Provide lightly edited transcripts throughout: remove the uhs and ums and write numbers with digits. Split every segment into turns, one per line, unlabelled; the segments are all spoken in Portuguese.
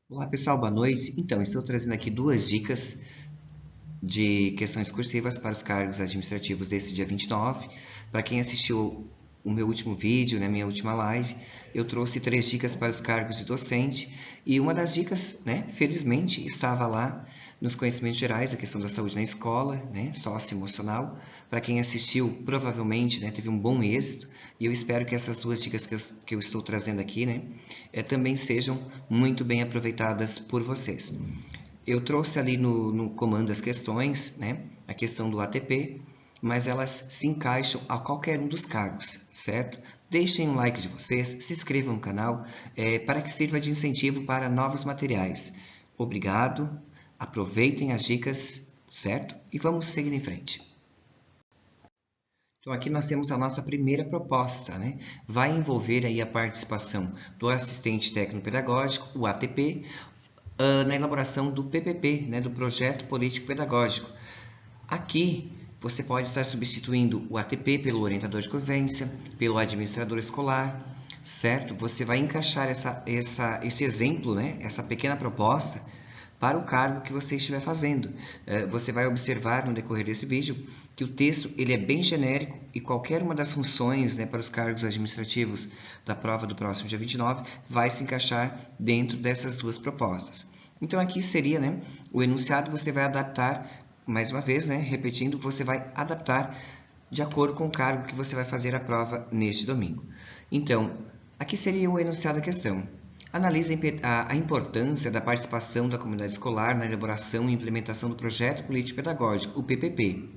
Olá pessoal, boa noite. Então, estou trazendo aqui duas dicas de questões cursivas para os cargos administrativos desse dia 29. Para quem assistiu o meu último vídeo, né, minha última live, eu trouxe 3 dicas para os cargos de docente e uma das dicas, né, felizmente, estava lá nos conhecimentos gerais, a questão da saúde na escola, né, socioemocional. Para quem assistiu, provavelmente, né, teve um bom êxito e eu espero que essas duas dicas que eu estou trazendo aqui, né, também sejam muito bem aproveitadas por vocês. Eu trouxe ali no comando as questões, né? A questão do ATP, mas elas se encaixam a qualquer um dos cargos, certo? Deixem um like de vocês, se inscrevam no canal, para que sirva de incentivo para novos materiais. Obrigado, aproveitem as dicas, certo? E vamos seguir em frente. Então, aqui nós temos a nossa primeira proposta, né? Vai envolver aí a participação do assistente técnico-pedagógico, o ATP, na elaboração do PPP, né, do Projeto Político Pedagógico. Aqui você pode estar substituindo o ATP pelo orientador de convivência, pelo administrador escolar, certo? Você vai encaixar esse exemplo, né, essa pequena proposta para o cargo que você estiver fazendo. Você vai observar no decorrer desse vídeo que o texto ele é bem genérico e qualquer uma das funções, né, para os cargos administrativos da prova do próximo dia 29 vai se encaixar dentro dessas duas propostas. Então aqui seria, né, o enunciado você vai adaptar, mais uma vez, né, repetindo, você vai adaptar de acordo com o cargo que você vai fazer a prova neste domingo. Então, aqui seria o enunciado da questão. Analise a importância da participação da comunidade escolar na elaboração e implementação do projeto político-pedagógico, o PPP,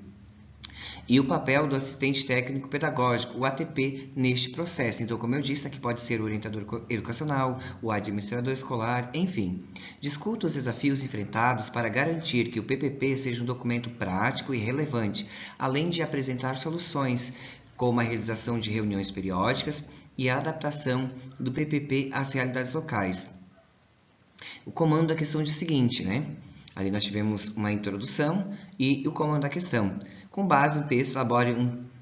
e o papel do assistente técnico pedagógico, o ATP, neste processo. Então, como eu disse, aqui pode ser o orientador educacional, o administrador escolar, enfim. Discuta os desafios enfrentados para garantir que o PPP seja um documento prático e relevante, além de apresentar soluções, como a realização de reuniões periódicas e a adaptação do PPP às realidades locais. O comando da questão diz o seguinte, né? Ali nós tivemos uma introdução e o comando da questão. Com base no texto, elabore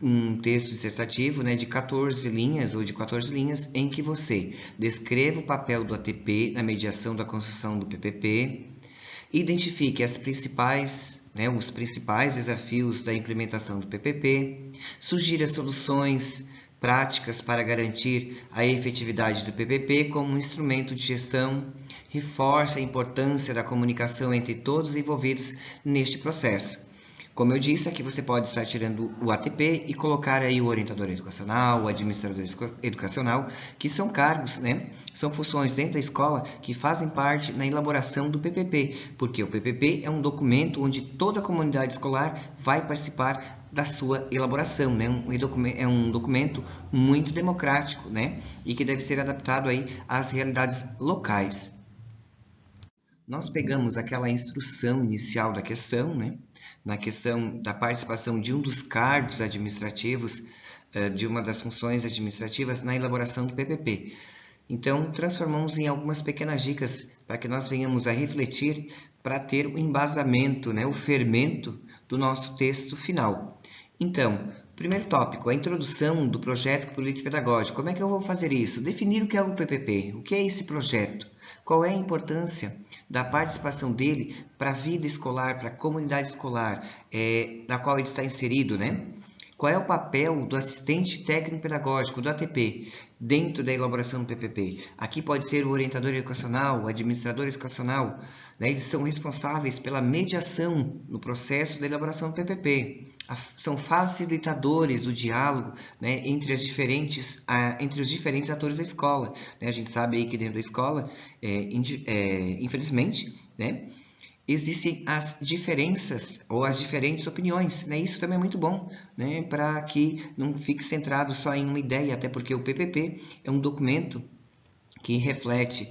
um texto dissertativo, né, de 14 linhas ou de 14 linhas em que você descreva o papel do ATP na mediação da construção do PPP, identifique os principais desafios da implementação do PPP, sugira soluções práticas para garantir a efetividade do PPP como um instrumento de gestão, reforça a importância da comunicação entre todos os envolvidos neste processo. Como eu disse, aqui você pode estar tirando o ATP e colocar aí o orientador educacional, o administrador educacional, que são cargos, né? São funções dentro da escola que fazem parte na elaboração do PPP, porque o PPP é um documento onde toda a comunidade escolar vai participar da sua elaboração, né? É um documento muito democrático, né? E que deve ser adaptado aí às realidades locais. Nós pegamos aquela instrução inicial da questão, né? Na questão da participação de um dos cargos administrativos, de uma das funções administrativas na elaboração do PPP. Então, transformamos em algumas pequenas dicas para que nós venhamos a refletir para ter o embasamento, né? O fermento do nosso texto final. Então, primeiro tópico, a introdução do projeto político-pedagógico. Como é que eu vou fazer isso? Definir o que é o PPP, o que é esse projeto, qual é a importância da participação dele para a vida escolar, para a comunidade escolar, na qual ele está inserido, né? Qual é o papel do assistente técnico-pedagógico, do ATP, dentro da elaboração do PPP? Aqui pode ser o orientador educacional, o administrador educacional, né? Eles são responsáveis pela mediação no processo da elaboração do PPP. São facilitadores do diálogo, né, entre os diferentes atores da escola, né? A gente sabe aí que dentro da escola, infelizmente, né, existem as diferenças ou as diferentes opiniões, né? Isso também é muito bom, né? Para que não fique centrado só em uma ideia, até porque o PPP é um documento que reflete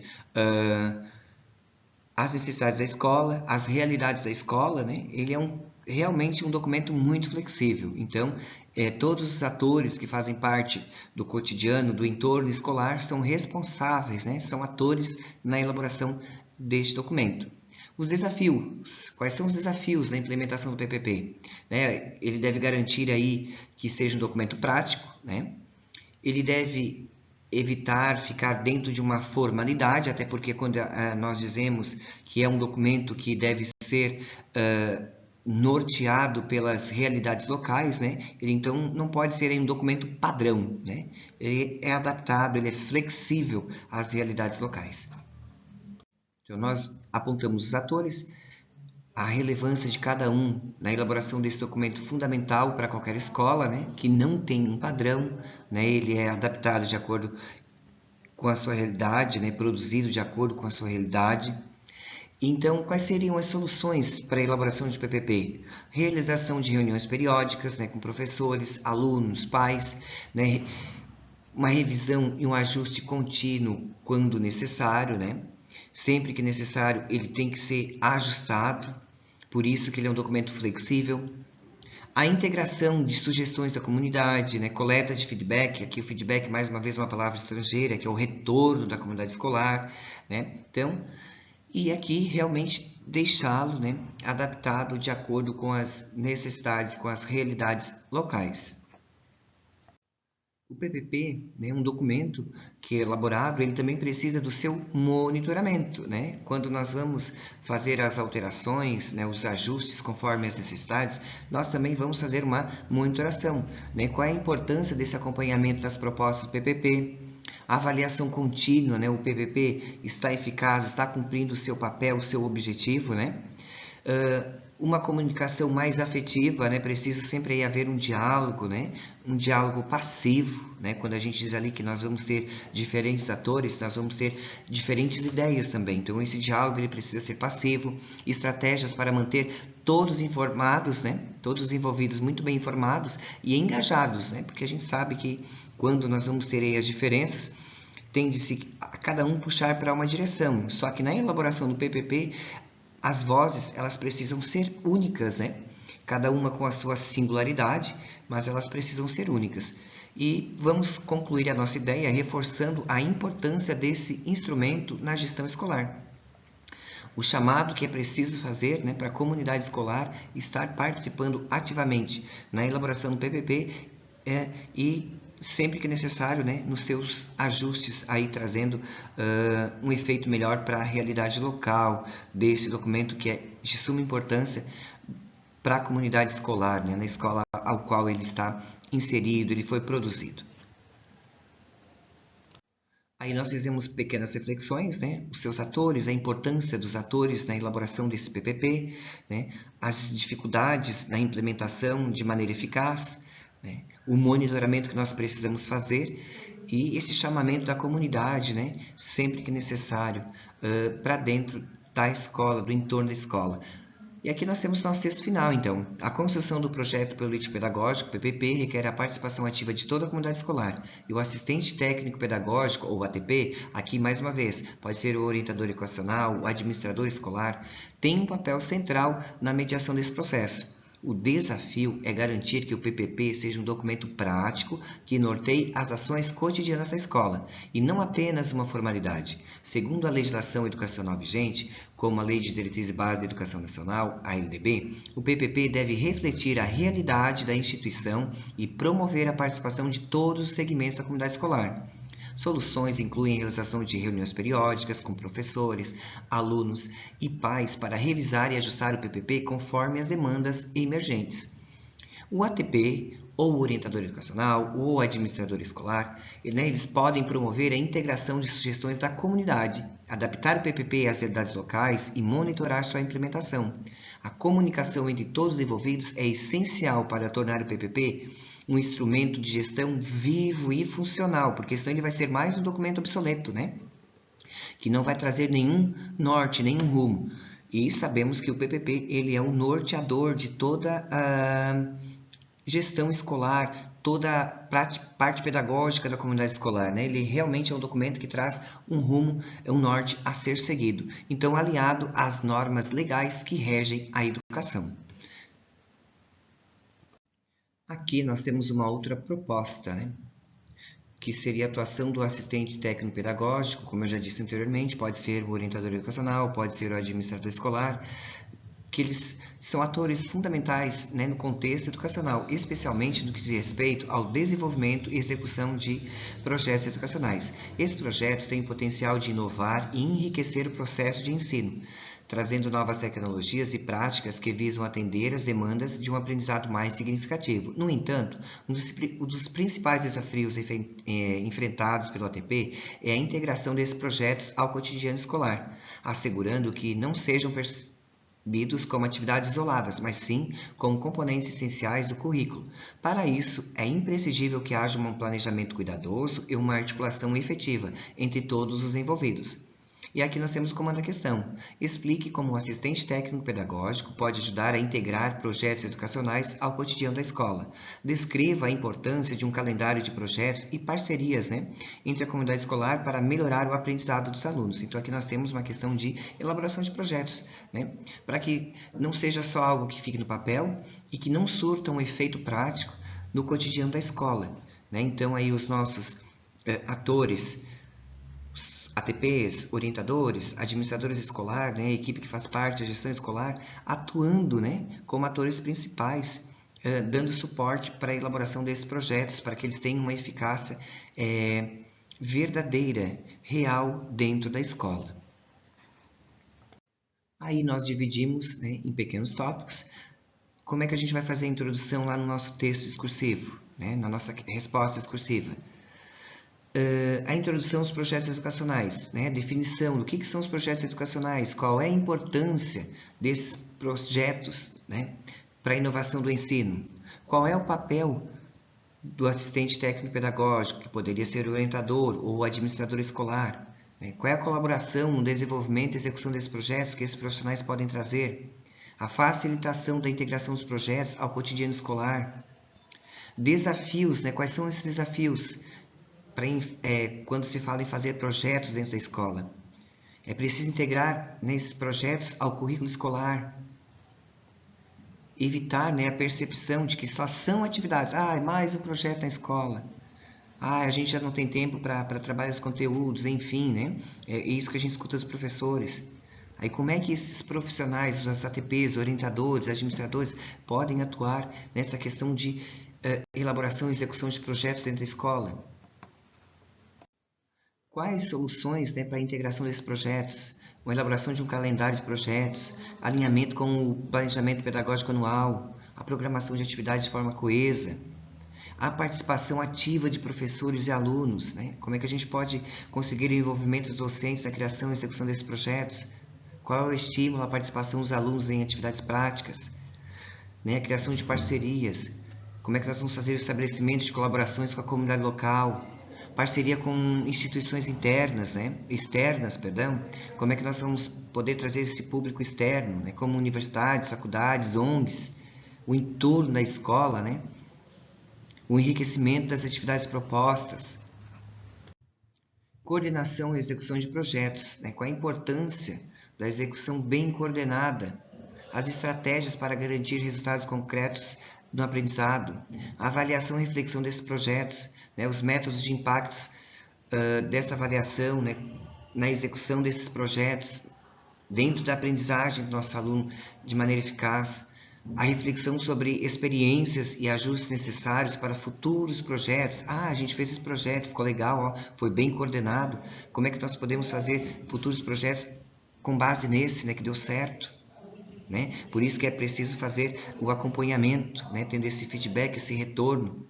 as necessidades da escola, as realidades da escola, né? Ele é realmente um documento muito flexível. Então, todos os atores que fazem parte do cotidiano, do entorno escolar, são responsáveis, né? São atores na elaboração deste documento. Os desafios. Quais são os desafios da implementação do PPP? Né? Ele deve garantir aí que seja um documento prático, né? Ele deve evitar ficar dentro de uma formalidade, até porque quando nós dizemos que é um documento que deve ser norteado pelas realidades locais, né? Ele então não pode ser um documento padrão, né? Ele é adaptado, ele é flexível às realidades locais. Então nós apontamos os atores, a relevância de cada um na elaboração desse documento fundamental para qualquer escola, né? Que não tem um padrão, né? Ele é adaptado de acordo com a sua realidade, né? Produzido de acordo com a sua realidade. Então, quais seriam as soluções para a elaboração de PPP? Realização de reuniões periódicas, né, com professores, alunos, pais, né, uma revisão e um ajuste contínuo quando necessário, né? Sempre que necessário, ele tem que ser ajustado, por isso que ele é um documento flexível. A integração de sugestões da comunidade, né? Coleta de feedback, aqui o feedback, mais uma vez, uma palavra estrangeira, que é o retorno da comunidade escolar, né? Então, e aqui realmente deixá-lo, né, adaptado de acordo com as necessidades, com as realidades locais. O PPP, né, um documento que é elaborado, ele também precisa do seu monitoramento, né? Quando nós vamos fazer as alterações, né, os ajustes conforme as necessidades, nós também vamos fazer uma monitoração, né? Qual é a importância desse acompanhamento das propostas do PPP? A avaliação contínua, né? O PPP está eficaz, está cumprindo o seu papel, o seu objetivo, né? Uma comunicação mais afetiva, né? Precisa sempre aí haver um diálogo, né? Um diálogo passivo, né? Quando a gente diz ali que nós vamos ter diferentes atores, nós vamos ter diferentes ideias também. Então, esse diálogo ele precisa ser passivo. Estratégias para manter todos informados, né? Todos envolvidos muito bem informados e engajados, né? Porque a gente sabe que quando nós vamos ter aí as diferenças, tende-se a cada um puxar para uma direção. Só que na elaboração do PPP, as vozes elas precisam ser únicas, né? Cada uma com a sua singularidade, mas elas precisam ser únicas. E vamos concluir a nossa ideia reforçando a importância desse instrumento na gestão escolar. O chamado que é preciso fazer, né, para a comunidade escolar estar participando ativamente na elaboração do PPP e sempre que necessário, né, nos seus ajustes aí trazendo um efeito melhor para a realidade local desse documento que é de suma importância para a comunidade escolar, né, na escola ao qual ele está inserido, ele foi produzido. Aí nós fizemos pequenas reflexões, né? Os seus atores, a importância dos atores na elaboração desse PPP, né? As dificuldades na implementação de maneira eficaz, né? O monitoramento que nós precisamos fazer e esse chamamento da comunidade, né? Sempre que necessário, para dentro da escola, do entorno da escola. E aqui nós temos nosso texto final, então. A construção do projeto político-pedagógico, PPP, requer a participação ativa de toda a comunidade escolar. E o assistente técnico-pedagógico, ou ATP, aqui mais uma vez, pode ser o orientador educacional, o administrador escolar, tem um papel central na mediação desse processo. O desafio é garantir que o PPP seja um documento prático que norteie as ações cotidianas da escola, e não apenas uma formalidade. Segundo a legislação educacional vigente, como a Lei de Diretrizes e Bases da Educação Nacional, a LDB, o PPP deve refletir a realidade da instituição e promover a participação de todos os segmentos da comunidade escolar. Soluções incluem a realização de reuniões periódicas com professores, alunos e pais para revisar e ajustar o PPP conforme as demandas emergentes. O ATP, ou o orientador educacional, ou o administrador escolar, eles podem promover a integração de sugestões da comunidade, adaptar o PPP às realidades locais e monitorar sua implementação. A comunicação entre todos os envolvidos é essencial para tornar o PPP um instrumento de gestão vivo e funcional, porque senão ele vai ser mais um documento obsoleto, né? Que não vai trazer nenhum norte, nenhum rumo. E sabemos que o PPP ele é o norteador de toda a gestão escolar, toda a parte pedagógica da comunidade escolar, né? Ele realmente é um documento que traz um rumo, um norte a ser seguido. Então, aliado às normas legais que regem a educação. Aqui nós temos uma outra proposta, né? Que seria a atuação do assistente técnico-pedagógico, como eu já disse anteriormente, pode ser o orientador educacional, pode ser o administrador escolar, que eles são atores fundamentais, né, no contexto educacional, especialmente no que diz respeito ao desenvolvimento e execução de projetos educacionais. Esses projetos têm o potencial de inovar e enriquecer o processo de ensino, trazendo novas tecnologias e práticas que visam atender às demandas de um aprendizado mais significativo. No entanto, um dos principais desafios enfrentados pelo ATP é a integração desses projetos ao cotidiano escolar, assegurando que não sejam percebidos como atividades isoladas, mas sim como componentes essenciais do currículo. Para isso, é imprescindível que haja um planejamento cuidadoso e uma articulação efetiva entre todos os envolvidos. E aqui nós temos o comando da questão. Explique como o assistente técnico pedagógico pode ajudar a integrar projetos educacionais ao cotidiano da escola. Descreva a importância de um calendário de projetos e parcerias, né, entre a comunidade escolar para melhorar o aprendizado dos alunos. Então aqui nós temos uma questão de elaboração de projetos, né, para que não seja só algo que fique no papel e que não surta um efeito prático no cotidiano da escola, né? Então aí os nossos atores, os ATPs, orientadores, administradores escolares, né, a equipe que faz parte da gestão escolar, atuando, né, como atores principais, dando suporte para a elaboração desses projetos, para que eles tenham uma eficácia verdadeira, real, dentro da escola. Aí nós dividimos, né, em pequenos tópicos. Como é que a gente vai fazer a introdução lá no nosso texto discursivo, né, na nossa resposta discursiva? A introdução aos projetos educacionais, né? Definição do que são os projetos educacionais, qual é a importância desses projetos, né, para a inovação do ensino, qual é o papel do assistente técnico pedagógico, que poderia ser o orientador ou o administrador escolar, né? Qual é a colaboração no desenvolvimento e execução desses projetos que esses profissionais podem trazer, a facilitação da integração dos projetos ao cotidiano escolar, desafios, né? Quais são esses desafios? Quando se fala em fazer projetos dentro da escola. É preciso integrar, né, esses projetos ao currículo escolar. Evitar, né, a percepção de que só são atividades. É mais um projeto na escola. A gente já não tem tempo para trabalhar os conteúdos, enfim, né? É isso que a gente escuta dos professores. Aí como é que esses profissionais, os ATPs, orientadores, administradores, podem atuar nessa questão de elaboração e execução de projetos dentro da escola? Quais soluções, né, para a integração desses projetos? A elaboração de um calendário de projetos, alinhamento com o planejamento pedagógico anual, a programação de atividades de forma coesa, a participação ativa de professores e alunos, né? Como é que a gente pode conseguir o envolvimento dos docentes na criação e execução desses projetos? Qual é o estímulo à participação dos alunos em atividades práticas, né? A criação de parcerias, como é que nós vamos fazer o estabelecimento de colaborações com a comunidade local, parceria com instituições externas, como é que nós vamos poder trazer esse público externo, né, como universidades, faculdades, ONGs, o entorno da escola, né, o enriquecimento das atividades propostas, coordenação e execução de projetos, né, qual a importância da execução bem coordenada, as estratégias para garantir resultados concretos no aprendizado, a avaliação e reflexão desses projetos, né, os métodos de impactos dessa avaliação, né, na execução desses projetos, dentro da aprendizagem do nosso aluno de maneira eficaz, a reflexão sobre experiências e ajustes necessários para futuros projetos. A gente fez esse projeto, ficou legal, foi bem coordenado. Como é que nós podemos fazer futuros projetos com base nesse, né, que deu certo? Né? Por isso que é preciso fazer o acompanhamento, né, tendo esse feedback, esse retorno.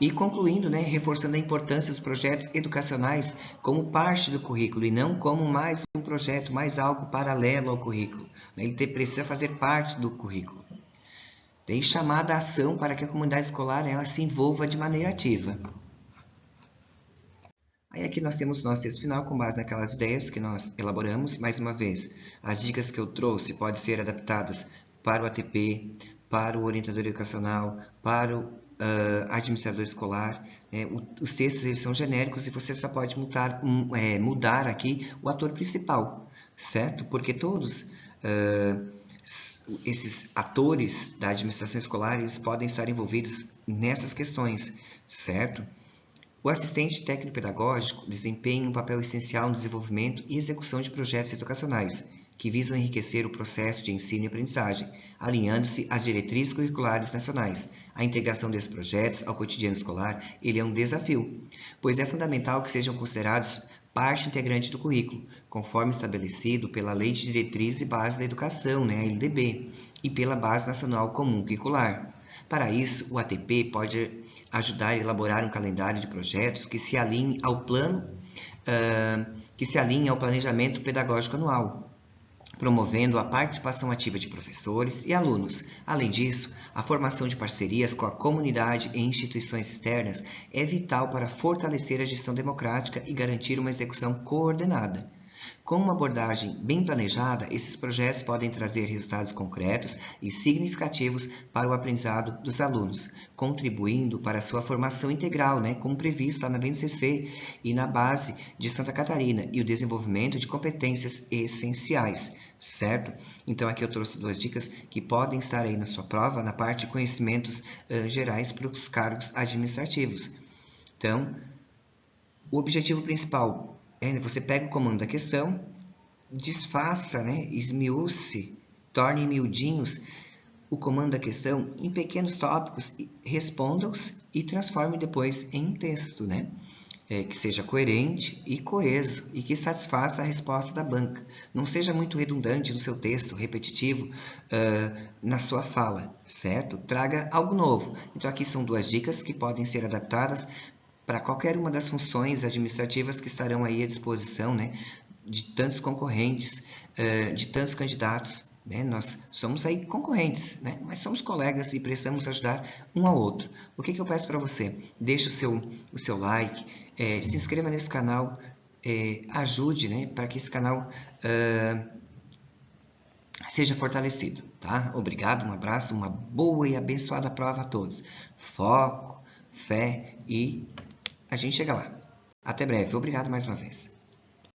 E concluindo, né, reforçando a importância dos projetos educacionais como parte do currículo e não como mais um projeto, mais algo paralelo ao currículo. Ele precisa fazer parte do currículo. Tem chamada a ação para que a comunidade escolar ela se envolva de maneira ativa. Aí aqui nós temos o nosso texto final com base naquelas ideias que nós elaboramos. Mais uma vez, as dicas que eu trouxe podem ser adaptadas para o ATP, para o orientador educacional, para o administrador escolar. Os textos eles são genéricos e você só pode mudar aqui o ator principal, certo? Porque todos esses atores da administração escolar eles podem estar envolvidos nessas questões, certo? O assistente técnico pedagógico desempenha um papel essencial no desenvolvimento e execução de projetos educacionais, que visam enriquecer o processo de ensino e aprendizagem, alinhando-se às diretrizes curriculares nacionais. A integração desses projetos ao cotidiano escolar, ele é um desafio, pois é fundamental que sejam considerados parte integrante do currículo, conforme estabelecido pela Lei de Diretrizes e Bases da Educação, a LDB, e pela Base Nacional Comum Curricular. Para isso, o ATP pode ajudar a elaborar um calendário de projetos que se alinhe ao planejamento pedagógico anual, promovendo a participação ativa de professores e alunos. Além disso, a formação de parcerias com a comunidade e instituições externas é vital para fortalecer a gestão democrática e garantir uma execução coordenada. Com uma abordagem bem planejada, esses projetos podem trazer resultados concretos e significativos para o aprendizado dos alunos, contribuindo para a sua formação integral, como previsto lá na BNCC e na base de Santa Catarina, e o desenvolvimento de competências essenciais, certo? Então aqui eu trouxe 2 dicas que podem estar aí na sua prova, na parte de conhecimentos gerais para os cargos administrativos. Então, o objetivo principal você pega o comando da questão, desfaça, esmiúce, torne em miudinhos o comando da questão em pequenos tópicos, responda-os e transforme depois em texto, que seja coerente e coeso e que satisfaça a resposta da banca. Não seja muito redundante no seu texto, repetitivo na sua fala, certo? Traga algo novo. Então aqui são 2 dicas que podem ser adaptadas para qualquer uma das funções administrativas que estarão aí à disposição, de tantos concorrentes, de tantos candidatos. Nós somos aí concorrentes, mas somos colegas e precisamos ajudar um ao outro. O que eu peço para você? Deixe o seu like, se inscreva nesse canal, ajude para que esse canal seja fortalecido. Tá? Obrigado, um abraço, uma boa e abençoada prova a todos. Foco, fé e a gente chega lá. Até breve. Obrigado mais uma vez.